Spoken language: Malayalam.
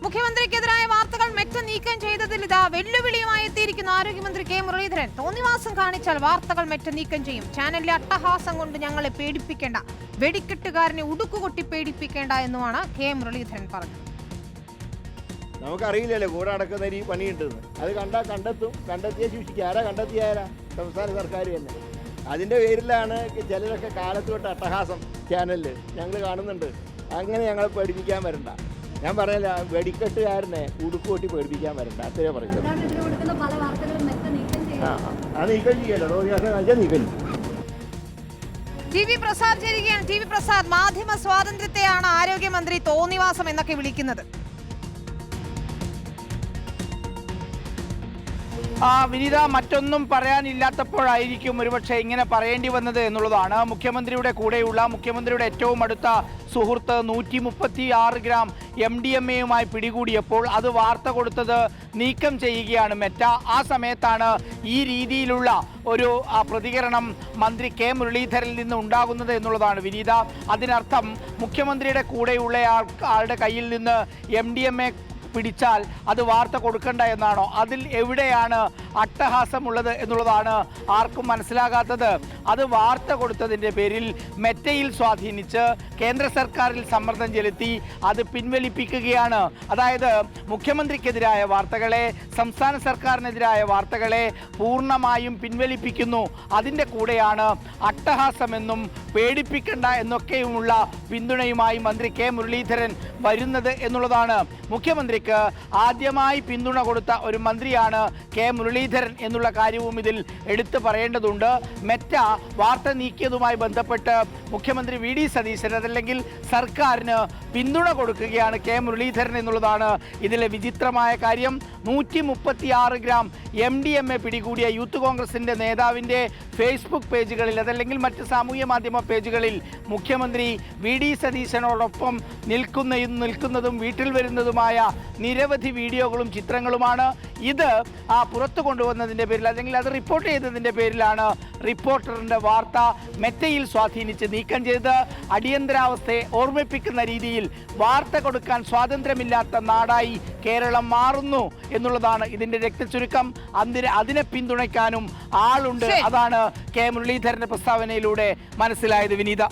മുഖ്യമന്ത്രിക്കെതിരായ വാർത്തകൾ മെറ്റ നീക്കം ചെയ്തതിൽ ഇതാ വെല്ലുവിളിയുമായി എത്തിയിരിക്കുന്ന ആരോഗ്യമന്ത്രി കെ മുരളീധരൻ. തോന്നിവാസം കാണിച്ചാൽ വാർത്തകൾ മെറ്റ നീക്കം ചെയ്യും. ചാനലിലെ അട്ടഹാസം കൊണ്ട് ഞങ്ങളെ പേടിപ്പിക്കേണ്ട, വെടിക്കെട്ടുകാരനെ ഉടുക്കുകൊട്ടി പേടിപ്പിക്കേണ്ട എന്നുമാണ് കെ മുരളീധരൻ പറഞ്ഞത്. നമുക്കറിയില്ലല്ലോ കൂടെ നടക്കുന്ന ഈ പണിയുണ്ടെന്ന്. അത് കണ്ടാൽ കണ്ടെത്തും, കണ്ടെത്തിയ ശിക്ഷിക്കുക. ആരാ കണ്ടെത്തിയാരാ? സംസ്ഥാന സർക്കാർ തന്നെ. അതിൻ്റെ പേരിലാണ് ചിലരൊക്കെ കാലത്ത് തൊട്ട് അട്ടഹാസം ചാനലിൽ ഞങ്ങൾ കാണുന്നുണ്ട്. അങ്ങനെ ഞങ്ങളെ പേടിപ്പിക്കാൻ വരണ്ട. ഞാൻ പറയല, വെടിക്കെട്ടുകാരനെ ഉടുക്കുകൊട്ടി പേടിപ്പിക്കാൻ വരണ്ട. അത്രേ പറയുന്നത്. അത് നീക്കം ചെയ്യല്ലോ, നീക്കം. ടി വി പ്രസാദ് ചേരുകയാണ്. ടി വി പ്രസാദ്, മാധ്യമ സ്വാതന്ത്ര്യത്തെയാണ് ആരോഗ്യമന്ത്രി തോന്നിവാസം എന്നൊക്കെ വിളിക്കുന്നത്. വിനീത, മറ്റൊന്നും പറയാനില്ലാത്തപ്പോഴായിരിക്കും ഒരുപക്ഷെ ഇങ്ങനെ പറയേണ്ടി വന്നത് എന്നുള്ളതാണ്. മുഖ്യമന്ത്രിയുടെ കൂടെയുള്ള, മുഖ്യമന്ത്രിയുടെ ഏറ്റവും അടുത്ത സുഹൃത്ത് 136 ഗ്രാം MDMA പിടികൂടിയപ്പോൾ അത് വാർത്ത കൊടുത്തത് നീക്കം ചെയ്യുകയാണ് മെറ്റ. ആ സമയത്താണ് ഈ രീതിയിലുള്ള ഒരു പ്രതികരണം മന്ത്രി കെ മുരളീധരനിൽ നിന്ന് ഉണ്ടാകുന്നത് എന്നുള്ളതാണ് വിനീത. അതിനർത്ഥം മുഖ്യമന്ത്രിയുടെ കൂടെയുള്ള ആളുടെ കയ്യിൽ നിന്ന് MDMA പിടിച്ചാൽ അത് വാർത്ത കൊടുക്കണ്ട എന്നാണോ? അതിൽ എവിടെയാണ് അട്ടഹാസമുള്ളത് എന്നുള്ളതാണ് ആർക്കും മനസ്സിലാകാത്തത്. അത് വാർത്ത കൊടുത്തതിൻ്റെ പേരിൽ മെറ്റയിൽ സ്വാധീനിച്ച് കേന്ദ്ര സർക്കാരിൽ സമ്മർദ്ദം ചെലുത്തി അത് പിൻവലിപ്പിക്കുകയാണ്. അതായത് മുഖ്യമന്ത്രിക്കെതിരായ വാർത്തകളെ, സംസ്ഥാന സർക്കാരിനെതിരായ വാർത്തകളെ പൂർണ്ണമായും പിൻവലിപ്പിക്കുന്നു. അതിൻ്റെ കൂടെയാണ് അട്ടഹാസമെന്നും പേടിപ്പിക്കണ്ട എന്നൊക്കെയുമുള്ള പിന്തുണയുമായി മന്ത്രി കെ മുരളീധരൻ വരുന്നത് എന്നുള്ളതാണ്. മുഖ്യമന്ത്രിക്ക് ആദ്യമായി പിന്തുണ കൊടുത്ത ഒരു മന്ത്രിയാണ് കെ മുരളീധരൻ എന്നുള്ള കാര്യവും ഇതിൽ എടുത്തു പറയേണ്ടതുണ്ട്. മെറ്റ വാർത്ത നീക്കിയതുമായി ബന്ധപ്പെട്ട് മുഖ്യമന്ത്രി വി ഡി സതീശൻ, അതല്ലെങ്കിൽ സർക്കാരിന് പിന്തുണ കൊടുക്കുകയാണ് കെ മുരളീധരൻ എന്നുള്ളതാണ് ഇതിലെ വിചിത്രമായ കാര്യം. 136 ഗ്രാം MDMA പിടികൂടിയ യൂത്ത് കോൺഗ്രസിൻ്റെ നേതാവിൻ്റെ ഫേസ്ബുക്ക് പേജുകളിൽ, അതല്ലെങ്കിൽ മറ്റ് സാമൂഹ്യ മാധ്യമ പേജുകളിൽ മുഖ്യമന്ത്രി വി ഡി സതീശനോടൊപ്പം നിൽക്കുന്നതും വീട്ടിൽ വരുന്നതുമായ നിരവധി വീഡിയോകളും ചിത്രങ്ങളുമാണ്. ഇത് പുറത്തു കൊണ്ടുവന്നതിൻ്റെ പേരിൽ, അല്ലെങ്കിൽ അത് റിപ്പോർട്ട് ചെയ്തതിൻ്റെ പേരിലാണ് റിപ്പോർട്ടറിൻ്റെ വാർത്ത മെറ്റയിൽ സ്വാധീനിച്ച് നീക്കം ചെയ്ത് അടിയന്തരാവസ്ഥയെ ഓർമ്മിപ്പിക്കുന്ന രീതിയിൽ വാർത്ത കൊടുക്കാൻ സ്വാതന്ത്ര്യമില്ലാത്ത നാടായി കേരളം മാറുന്നു എന്നുള്ളതാണ് ഇതിൻ്റെ രക്തചുരുക്കം. അതിനെ പിന്തുണയ്ക്കാനും ആളുണ്ട്. അതാണ് കെ മുരളീധരൻ്റെ പ്രസ്താവനയിലൂടെ മനസ്സിലായത് വിനീത.